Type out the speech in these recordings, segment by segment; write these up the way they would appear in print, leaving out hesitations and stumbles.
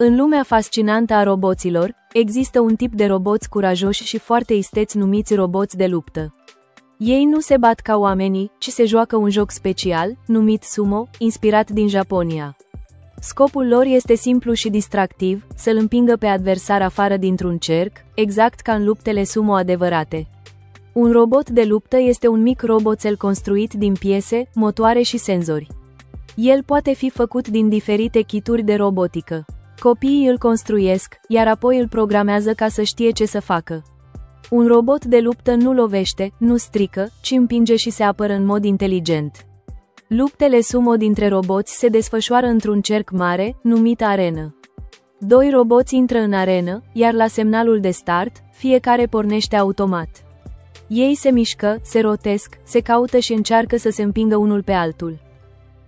În lumea fascinantă a roboților, există un tip de roboți curajoși și foarte isteți numiți roboți de luptă. Ei nu se bat ca oamenii, ci se joacă un joc special, numit sumo, inspirat din Japonia. Scopul lor este simplu și distractiv, să-l împingă pe adversar afară dintr-un cerc, exact ca în luptele sumo adevărate. Un robot de luptă este un mic roboțel construit din piese, motoare și senzori. El poate fi făcut din diferite kituri de robotică. Copiii îl construiesc, iar apoi îl programează ca să știe ce să facă. Un robot de luptă nu lovește, nu strică, ci împinge și se apără în mod inteligent. Luptele sumo dintre roboți se desfășoară într-un cerc mare, numit arenă. Doi roboți intră în arenă, iar la semnalul de start, fiecare pornește automat. Ei se mișcă, se rotesc, se caută și încearcă să se împingă unul pe altul.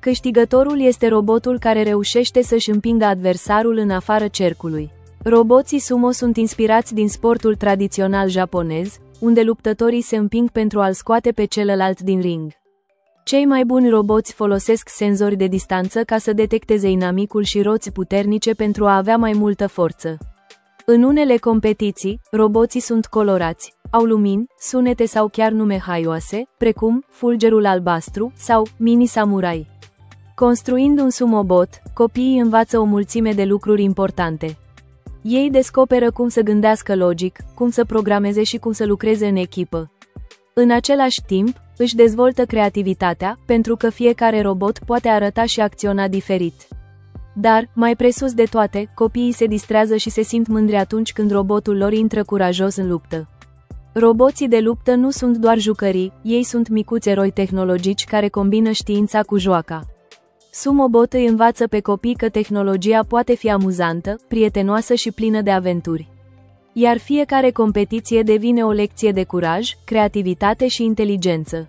Câștigătorul este robotul care reușește să-și împingă adversarul în afara cercului. Roboții sumo sunt inspirați din sportul tradițional japonez, unde luptătorii se împing pentru a-l scoate pe celălalt din ring. Cei mai buni roboți folosesc senzori de distanță ca să detecteze inamicul și roți puternice pentru a avea mai multă forță. În unele competiții, roboții sunt colorați, au lumini, sunete sau chiar nume haioase, precum Fulgerul albastru sau Mini Samurai. Construind un sumobot, copiii învață o mulțime de lucruri importante. Ei descoperă cum să gândească logic, cum să programeze și cum să lucreze în echipă. În același timp, își dezvoltă creativitatea, pentru că fiecare robot poate arăta și acționa diferit. Dar, mai presus de toate, copiii se distrează și se simt mândri atunci când robotul lor intră curajos în luptă. Roboții de luptă nu sunt doar jucării, ei sunt micuți eroi tehnologici care combină știința cu joaca. Sumobot îi învață pe copii că tehnologia poate fi amuzantă, prietenoasă și plină de aventuri. Iar fiecare competiție devine o lecție de curaj, creativitate și inteligență.